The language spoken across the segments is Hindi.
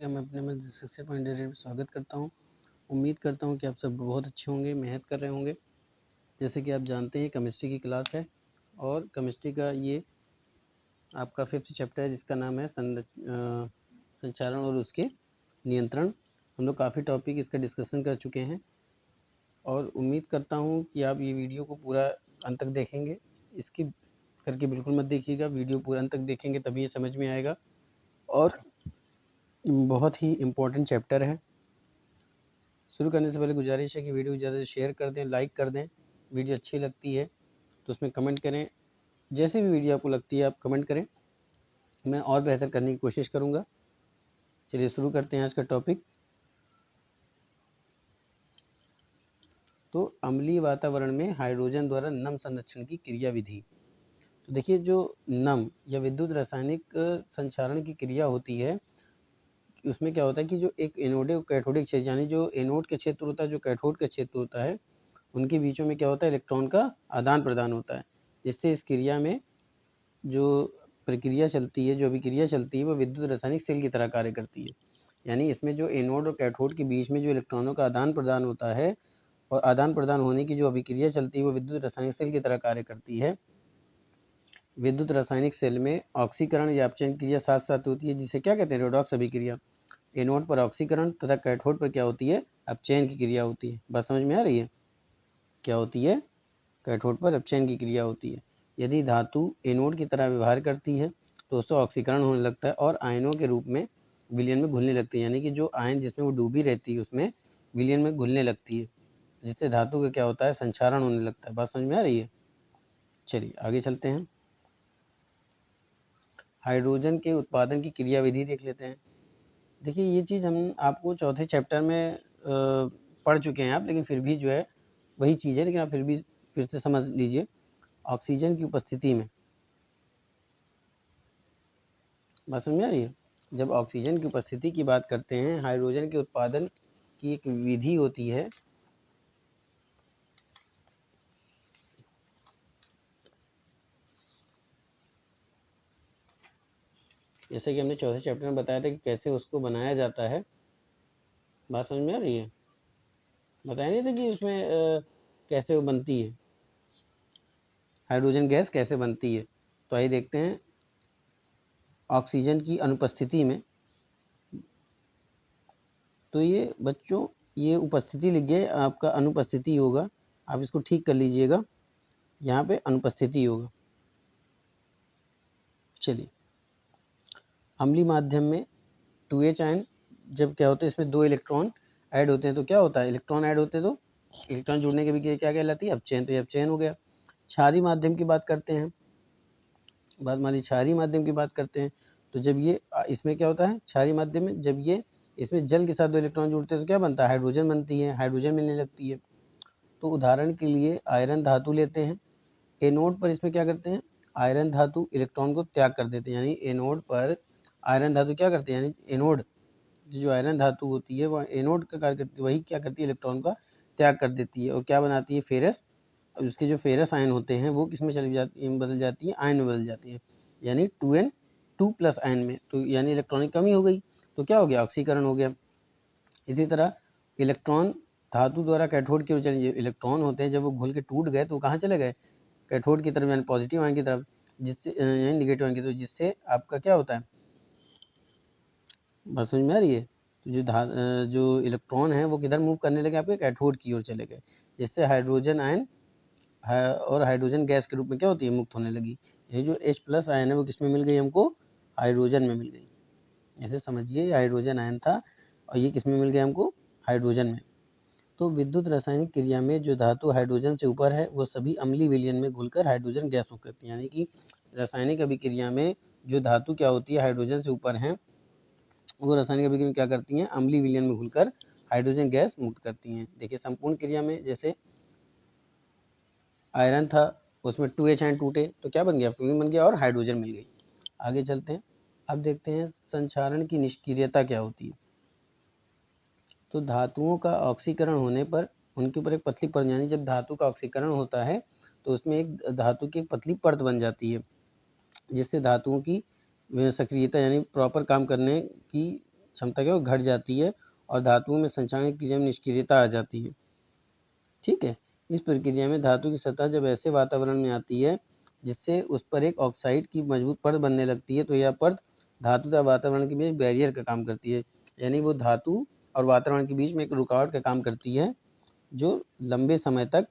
मैं अपने में सक्सेस पॉइंट में स्वागत करता हूँ। उम्मीद करता हूँ कि आप सब बहुत अच्छे होंगे, मेहनत कर रहे होंगे। जैसे कि आप जानते हैं केमिस्ट्री की क्लास है और केमिस्ट्री का ये आपका 5th चैप्टर है जिसका नाम है संचारण और उसके नियंत्रण। हम लोग काफ़ी टॉपिक इसका डिस्कशन कर चुके हैं और उम्मीद करता हूँ कि आप ये वीडियो को पूरा अंत तक देखेंगे। इसकी करके बिल्कुल मत देखिएगा, वीडियो पूरा अंत तक देखेंगे तभी ये समझ में आएगा और बहुत ही इम्पोर्टेंट चैप्टर है। शुरू करने से पहले गुजारिश है कि वीडियो ज़्यादा से शेयर कर दें, लाइक कर दें। वीडियो अच्छी लगती है तो उसमें कमेंट करें। जैसे भी वीडियो आपको लगती है आप कमेंट करें, मैं और बेहतर करने की कोशिश करूँगा। चलिए शुरू करते हैं आज का टॉपिक। तो अम्लीय वातावरण में हाइड्रोजन द्वारा नम संरक्षण की क्रिया विधि। तो देखिए, जो नम या विद्युत रासायनिक संचारण की क्रिया होती है उसमें क्या होता है कि जो एक एनोडिक और कैथोडिक क्षेत्र, यानी जो एनोड का क्षेत्र होता है, जो कैथोड का क्षेत्र होता है, उनके बीचों में क्या होता है, इलेक्ट्रॉन का आदान प्रदान होता है। जिससे इस क्रिया में जो प्रक्रिया चलती है, जो अभिक्रिया चलती है, वो विद्युत रासायनिक सेल की तरह कार्य करती है। यानी इसमें जो एनोड और कैथोड के बीच में जो इलेक्ट्रॉनों का आदान प्रदान होता है और आदान प्रदान होने की जो अभिक्रिया चलती है वो विद्युत रासायनिक सेल की तरह कार्य करती है। विद्युत रासायनिक सेल में ऑक्सीकरण या अपचयन क्रिया साथ साथ होती है, जिसे क्या कहते हैं, रेडॉक्स अभिक्रिया। एनोड पर ऑक्सीकरण तथा कैथोड पर क्या होती है, अपचयन की क्रिया होती है। बात समझ में आ रही है? क्या होती है? कैथोड पर अपचयन की क्रिया होती है। यदि धातु एनोड की तरह व्यवहार करती है तो उससे ऑक्सीकरण होने लगता है और आयनों के रूप में विलयन में घुलने लगती है। यानी कि जो आयन जिसमें वो डूबी रहती है उसमें विलयन में घुलने लगती है, जिससे धातु का क्या होता है, संक्षारण होने लगता है। बात समझ में आ रही है? चलिए आगे चलते हैं। हाइड्रोजन के उत्पादन की क्रियाविधि देख लेते हैं। देखिए, ये चीज़ हम आपको चौथे चैप्टर में पढ़ चुके हैं आप, लेकिन फिर भी जो है वही चीज़ है, लेकिन आप फिर भी फिर से समझ लीजिए। ऑक्सीजन की उपस्थिति में, बात समझ में आ रही है? जब ऑक्सीजन की उपस्थिति की बात करते हैं, हाइड्रोजन के उत्पादन की एक विधि होती है। जैसे कि हमने चौथे चैप्टर में बताया था कि कैसे उसको बनाया जाता है। बात समझ में आ रही है? बताया नहीं था कि उसमें कैसे वो बनती है, हाइड्रोजन गैस कैसे बनती है। तो आइए देखते हैं। ऑक्सीजन की अनुपस्थिति में, तो ये बच्चों ये उपस्थिति लिखिए, आपका अनुपस्थिति होगा, आप इसको ठीक कर लीजिएगा, यहाँ पे अनुपस्थिति होगा। चलिए, अम्लीय माध्यम में 2H आयन जब क्या होता है, इसमें 2 इलेक्ट्रॉन ऐड होते हैं तो क्या होता है, इलेक्ट्रॉन ऐड होते हैं तो इलेक्ट्रॉन जुड़ने के भी क्या कहलाती है, अपचयन। तो ये अपचयन हो गया। क्षारीय माध्यम की बात करते हैं, बात मान लीजिए क्षारीय माध्यम की बात करते हैं, तो जब ये इसमें क्या होता है, क्षारीय माध्यम में जब ये इसमें जल के साथ 2 इलेक्ट्रॉन जुड़ते हैं तो क्या बनता है, हाइड्रोजन बनती है, हाइड्रोजन मिलने लगती है। तो उदाहरण के लिए आयरन धातु लेते हैं। एनोड पर इसमें क्या करते हैं, आयरन धातु इलेक्ट्रॉन को त्याग कर देते हैं। यानी एनोड पर आयरन धातु क्या करते हैं, यानी एनोड जो आयरन धातु होती है वह एनोड का कार्य करती है, वही क्या करती है, इलेक्ट्रॉन का त्याग कर देती है और क्या बनाती है, फेरस। और उसके जो फेरस आयन होते हैं वो किसमें चली जाती है, बदल जाती है, आयन में बदल जाती है, यानी 2n2+ आयन में। तो यानी इलेक्ट्रॉनिक कमी हो गई, तो क्या हो गया, ऑक्सीकरण हो गया। इसी तरह इलेक्ट्रॉन धातु द्वारा कैथोड की ओर चले, इलेक्ट्रॉन होते हैं जब वो घुल के टूट गए तो वो कहाँ चले गए, कैथोड की तरफ, यानी पॉजिटिव आयन की तरफ, जिससे यानी निगेटिव आयन की तरफ, जिससे आपका क्या होता है, बात समझ में आ रही है? तो जो इलेक्ट्रॉन है वो किधर मूव करने लगे, आपके कैथोड की ओर चले गए, जिससे हाइड्रोजन आयन और हाइड्रोजन गैस के रूप में क्या होती है, मुक्त होने लगी। ये जो H+ आयन है वो किस में मिल गई हमको, हाइड्रोजन में मिल गई। ऐसे समझिए हाइड्रोजन आयन था और ये किस में मिल गया हमको, हाइड्रोजन में। तो विद्युत रासायनिक क्रिया में जो धातु हाइड्रोजन से ऊपर है वो सभी अम्लीय विलयन में घुलकर हाइड्रोजन गैस मुक्त करती है। यानी कि रासायनिक अभिक्रिया में जो धातु क्या होती है, हाइड्रोजन से ऊपर है, वो रासायनिक अभिक्रिया में क्या करती हैं, अम्लीय विलयन में घुलकर हाइड्रोजन गैस मुक्त करती हैं। देखिए, संपूर्ण क्रिया में जैसे आयरन था उसमें 2H आयन टूटे तो क्या बन गया, फ्लोरीन बन गया और हाइड्रोजन मिल गई। आगे चलते हैं। अब देखते हैं संक्षारण की निष्क्रियता क्या होती है। तो धातुओं का ऑक्सीकरण होने पर उनके ऊपर एक पतली परत, यानी जब धातु का ऑक्सीकरण होता है तो उसमें एक धातु की एक पतली परत बन जाती है, जिससे धातुओं की सक्रियता यानी प्रॉपर काम करने की क्षमता क्या घट जाती है और धातुओं में संक्षारण की क्रिया में निष्क्रियता आ जाती है। ठीक है, इस प्रक्रिया में धातु की सतह जब ऐसे वातावरण में आती है जिससे उस पर एक ऑक्साइड की मजबूत परत बनने लगती है, तो यह परत धातु तथा वातावरण के बीच बैरियर का काम करती है, यानी वो धातु और वातावरण के बीच में एक रुकावट का काम करती है, जो लंबे समय तक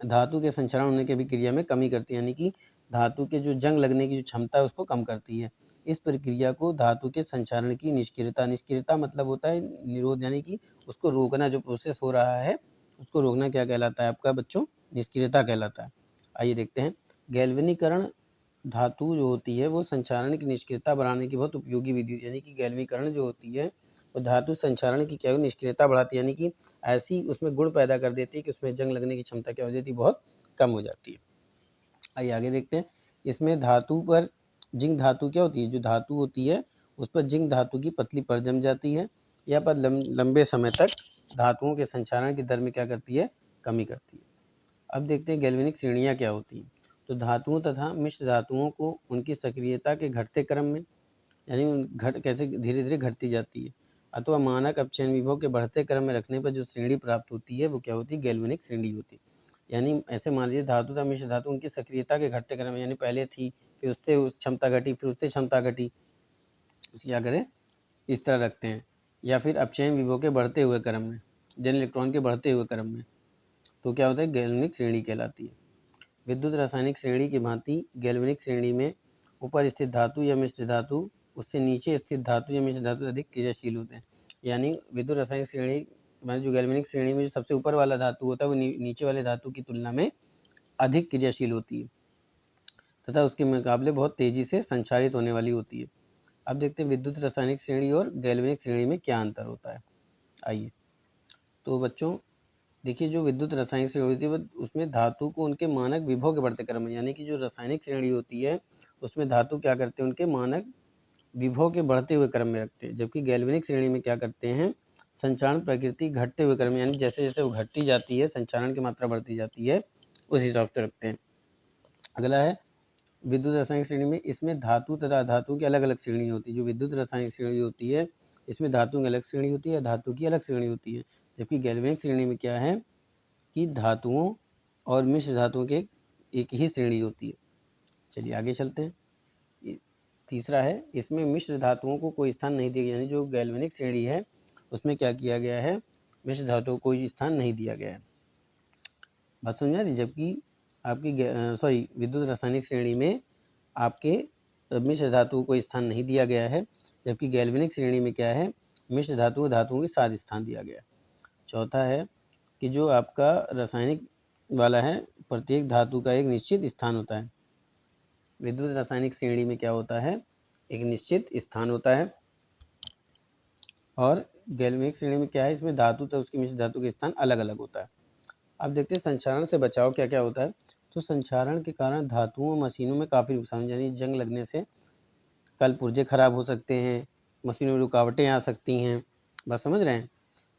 धातु के संक्षारण होने की अभिक्रिया में कमी करती है, यानी कि धातु के जो जंग लगने की जो क्षमता है उसको कम करती है। इस प्रक्रिया को धातु के संक्षारण की निष्क्रियता मतलब होता है निरोध, यानी कि उसको रोकना, जो प्रोसेस हो रहा है उसको रोकना क्या कहलाता है आपका बच्चों? निष्क्रियता कहलाता है। आइए देखते हैं, गैल्वेनीकरण धातु जो होती है वो संक्षारण की निष्क्रियता बढ़ाने की बहुत उपयोगी विधि, यानी कि गैल्वेनीकरण जो होती है वो धातु संक्षारण की क्या निष्क्रियता बढ़ाती है, यानी कि ऐसी उसमें गुण पैदा कर देती है कि उसमें जंग लगने की क्षमता क्या हो जाती है, बहुत कम हो जाती है। आइए आगे देखते हैं, इसमें धातु पर जिंक धातु क्या होती है, जो धातु होती है उस पर जिंक धातु की पतली परत जम जाती है, या पर लंबे समय तक धातुओं के संक्षारण की दर में क्या करती है, कमी करती है। अब देखते हैं गैल्वेनिक श्रेणियाँ क्या होती हैं। तो धातुओं तथा मिश्र धातुओं को उनकी सक्रियता के घटते क्रम में, यानी घट कैसे धीरे धीरे घटती जाती है, अथवा मानक अपचयन विभव के बढ़ते क्रम में रखने पर जो श्रेणी प्राप्त होती है वो क्या होती है, गैल्वेनिक श्रेणी होती है। यानी ऐसे मान लीजिए धातु तथा मिश्र धातु उनकी सक्रियता के घटते क्रम में, यानी पहले थी फिर उससे उस क्षमता घटी फिर उससे क्षमता घटी, क्या करें इस तरह रखते हैं, या फिर अपचयन विभव के बढ़ते हुए क्रम में, जन इलेक्ट्रॉन के बढ़ते हुए क्रम में, तो क्या होता है, गैल्वेनिक श्रेणी कहलाती है। विद्युत रासायनिक श्रेणी की भांति गैल्वेनिक श्रेणी में ऊपर स्थित धातु या मिश्र धातु उससे नीचे स्थित धातु या मिश्र धातु अधिक क्रियाशील होते हैं, यानी विद्युत रासायनिक श्रेणी में जो गैल्वेनिक श्रेणी में जो सबसे ऊपर वाला धातु होता है वो नीचे वाले धातु की तुलना में अधिक क्रियाशील होती है तथा उसके मुकाबले बहुत तेजी से संचारित होने वाली होती है। अब देखते हैं विद्युत रासायनिक श्रेणी और गैल्वेनिक श्रेणी में क्या अंतर होता है। आइए, तो बच्चों देखिए, जो विद्युत रासायनिक श्रेणी होती है उसमें धातु को उनके मानक विभव के बढ़ते क्रम में, यानी कि जो रासायनिक श्रेणी होती है उसमें धातु क्या करते हैं, उनके मानक विभव के बढ़ते हुए क्रम में रखते हैं, जबकि गैल्वेनिक श्रेणी में क्या करते हैं, संचारण प्रकृति घटते हुए क्रम में, यानी जैसे जैसे वो घटती जाती है संचारण की मात्रा बढ़ती जाती है उस हिसाब से रखते हैं। अगला है विद्युत रासायनिक श्रेणी में, इसमें धातु तथा धातु की अलग अलग श्रेणी होती है। जो विद्युत रासायनिक श्रेणी होती है इसमें धातु की अलग श्रेणी होती है, धातु की अलग श्रेणी होती है, जबकि गैल्वेनिक श्रेणी में क्या है कि धातुओं और मिश्र धातुओं के एक ही श्रेणी होती है। चलिए आगे चलते हैं। तीसरा है, इसमें मिश्र धातुओं को कोई स्थान नहीं दिया गया, यानी जो गैल्वेनिक श्रेणी है उसमें क्या किया गया है, मिश्र धातुओं को कोई स्थान नहीं दिया गया है। बात समझ आ रही, जबकि आपकी विद्युत रासायनिक श्रेणी में आपके मिश्र धातुओं को स्थान नहीं दिया गया है, जबकि गैल्वेनिक श्रेणी में क्या है, मिश्र धातुओं के साथ स्थान दिया गया है। चौथा है कि जो आपका रासायनिक वाला है प्रत्येक धातु का एक निश्चित स्थान होता है। विद्युत रासायनिक श्रेणी में क्या होता है, एक निश्चित स्थान होता है, और गैल्वेनिक श्रेणी में क्या है, इसमें धातु तथा उसकी मिश्र धातु के स्थान अलग अलग होता है। अब देखते हैं संक्षारण से बचाव क्या क्या होता है। तो संक्षारण के कारण धातुओं और मशीनों में काफ़ी नुकसान, यानी जंग लगने से कल पुर्जे खराब हो सकते हैं, मशीनों में रुकावटें आ सकती हैं, बस समझ रहे हैं।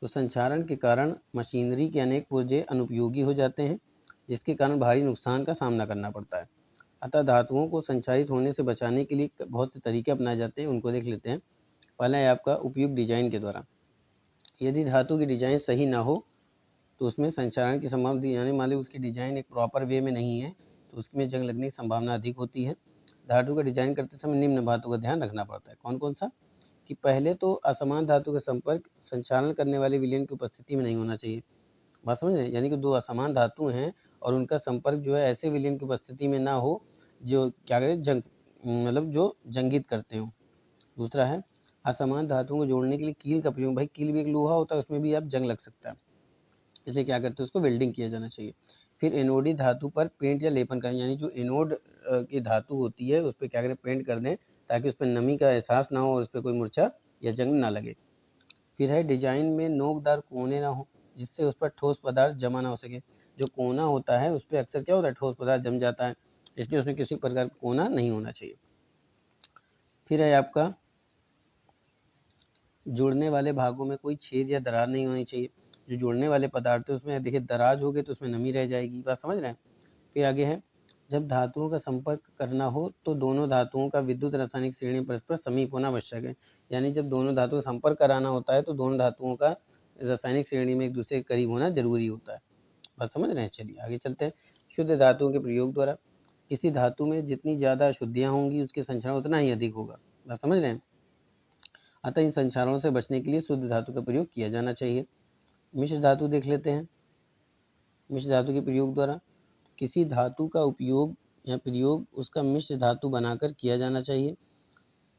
तो संक्षारण के कारण मशीनरी के अनेक पुर्जे अनुपयोगी हो जाते हैं, जिसके कारण भारी नुकसान का सामना करना पड़ता है। अतः धातुओं को संचारित होने से बचाने के लिए बहुत से तरीके अपनाए जाते हैं, उनको देख लेते हैं। पहला है आपका उपयुक्त डिजाइन के द्वारा। यदि धातु की डिजाइन सही ना हो तो उसमें संचारण की संभावना, यानी मान ली उसकी डिजाइन एक प्रॉपर वे में नहीं है तो उसमें जंग लगने की संभावना अधिक होती है। धातु का डिजाइन करते समय निम्न बातों का ध्यान रखना पड़ता है। कौन कौन सा, कि पहले तो असमान धातु का संपर्क संचारण करने वाले विलयन की उपस्थिति में नहीं होना चाहिए। बात समझ रहे हैं, यानी कि दो असमान धातु हैं और उनका संपर्क जो है ऐसे विलयन की उपस्थिति में ना हो जो क्या करें, जंग मतलब जो जंगित करते हो। दूसरा है असमान धातुओं को जोड़ने के लिए कील का प्रयोग। भाई कील भी एक लोहा होता है, उसमें भी आप जंग लग सकता है, इसलिए क्या करते हैं उसको वेल्डिंग किया जाना चाहिए। फिर एनोडी धातु पर पेंट या लेपन करें, यानी जो एनोड की धातु होती है उस पर क्या करें, पेंट कर दें ताकि उस पर नमी का एहसास ना हो और उस पर कोई मूर्छा या जंग ना लगे। फिर है डिजाइन में नोकदार कोने ना हो जिससे उस पर ठोस पदार्थ जमा ना हो सके। जो कोना होता है उस पर अक्सर क्या होता है, ठोस पदार्थ जम जाता है, इसलिए उसमें किसी प्रकार का कोना नहीं होना चाहिए। फिर है आपका जुड़ने वाले भागों में कोई छेद या दरार नहीं होनी चाहिए। जो जुड़ने वाले पदार्थ है उसमें देखिए दराज हो गए तो उसमें नमी रह जाएगी, बात समझ रहे हैं। फिर आगे है जब धातुओं का संपर्क करना हो तो दोनों धातुओं का विद्युत रासायनिक श्रेणी परस्पर समीप होना आवश्यक है। यानी जब दोनों धातुओं का संपर्क कराना होता है तो दोनों धातुओं का रासायनिक श्रेणी में एक दूसरे के करीब होना जरूरी होता है। बात समझ रहे हैं? चलिए आगे चलते हैं। शुद्ध धातुओं के प्रयोग द्वारा किसी धातु में जितनी ज़्यादा अशुद्धियाँ होंगी उसके संचरण उतना ही अधिक होगा। बात समझ रहे हैं? अतः इन संचारणों से बचने के लिए शुद्ध धातु का प्रयोग किया जाना चाहिए। मिश्र धातु देख लेते हैं। मिश्र धातु के प्रयोग द्वारा किसी धातु का उपयोग या प्रयोग उसका मिश्र धातु बनाकर किया जाना चाहिए।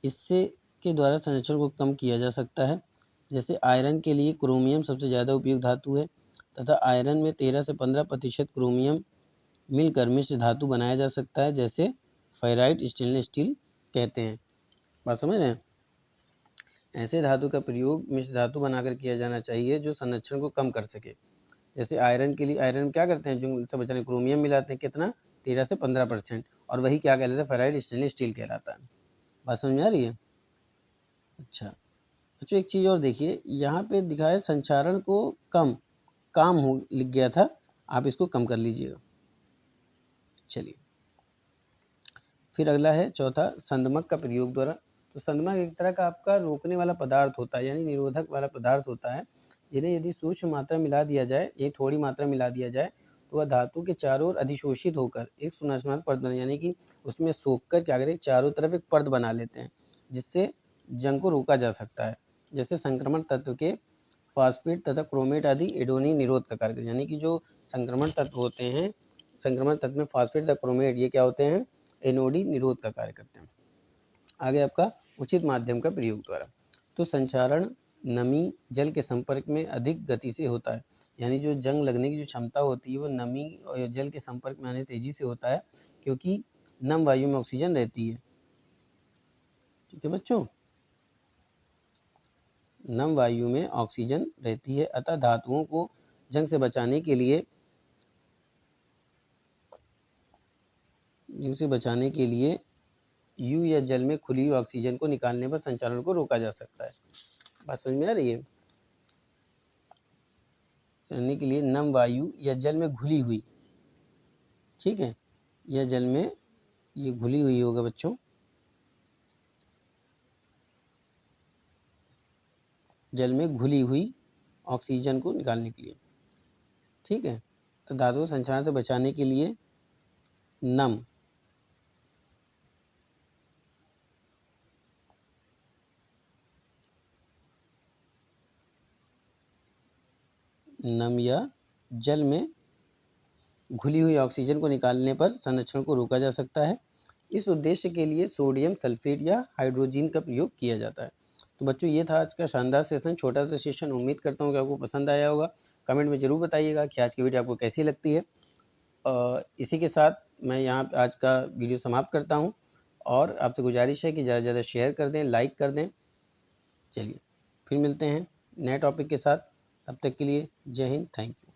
इससे के द्वारा संरक्षण को कम किया जा सकता है। जैसे आयरन के लिए क्रोमियम सबसे ज़्यादा उपयुक्त धातु है तथा आयरन में 13 से 15% क्रोमियम मिलकर मिश्र धातु बनाया जा सकता है, जैसे फेराइट स्टेनलेस स्टील कहते हैं। बात समझ रहे हैं? ऐसे धातु का प्रयोग मिश्र धातु बनाकर किया जाना चाहिए जो संरक्षण को कम कर सके। जैसे आयरन के लिए आयरन में क्या करते हैं, जो सब बचाने क्रोमियम मिलाते हैं, कितना 13 से 15%, और वही क्या कहलाता है, फेराइट स्टेनलेस स्टील कहलाता है। बात समझ में आ रही है? अच्छा बच्चों एक चीज़ और देखिए, यहाँ पे दिखाया संचारण को कम काम हो लिख गया था, आप इसको कम कर लीजिएगा। चलिए फिर अगला है चौथा, संदमक का प्रयोग द्वारा। तो संदमक एक तरह का आपका रोकने वाला पदार्थ होता है, यानी निरोधक वाला पदार्थ होता है, जिन्हें यदि सूक्ष्म मात्रा मिला दिया जाए, ये थोड़ी मात्रा मिला दिया जाए, तो वह धातु के चारों ओर अधिशोषित होकर एक सुनाशनात्मक परत बना, यानी कि उसमें सोख कर क्या करें, चारों तरफ एक परत बना लेते हैं, जिससे जंग को रोका जा सकता है। जैसे संक्रमण तत्व के फास्फेट तथा क्रोमेट आदि एडोनी निरोध का कार्य, यानी कि जो संक्रमण तत्व होते हैं, संक्रमण तत्व में फास्फेट तथा क्रोमेट ये क्या होते हैं, एनओडी निरोध का कार्य करते हैं। आगे आपका उचित माध्यम का प्रयोग द्वारा। तो संचारण नमी जल के संपर्क में अधिक गति से होता है, यानी जो जंग लगने की जो क्षमता होती है वो नमी और जल के संपर्क में आने तेजी से होता है, क्योंकि नम वायु में ऑक्सीजन रहती है। ठीक है बच्चों, नम वायु में ऑक्सीजन रहती है, अतः धातुओं को जंग से बचाने के लिए यू या जल में खुली हुई ऑक्सीजन को निकालने पर संचारण को रोका जा सकता है। बात समझ में आ रही है? करने के लिए नम वायु या जल में घुली हुई, ठीक है, या जल में ये घुली हुई होगा बच्चों, जल में घुली हुई ऑक्सीजन को निकालने के लिए। ठीक है, तो धातु संचारण से बचाने के लिए नम या जल में घुली हुई ऑक्सीजन को निकालने पर संरक्षण को रोका जा सकता है। इस उद्देश्य के लिए सोडियम सल्फेट या हाइड्रोजन का प्रयोग किया जाता है। तो बच्चों ये था आज का शानदार सेशन, छोटा सा सेशन। उम्मीद करता हूँ कि आपको पसंद आया होगा। कमेंट में ज़रूर बताइएगा कि आज की वीडियो आपको कैसी लगती है। इसी के साथ मैं यहाँ आज का वीडियो समाप्त करता हूँ, और आपसे गुजारिश है कि ज़्यादा से ज़्यादा शेयर कर दें, लाइक कर दें। चलिए फिर मिलते हैं नए टॉपिक के साथ, तब तक के लिए जय हिंद, थैंक यू।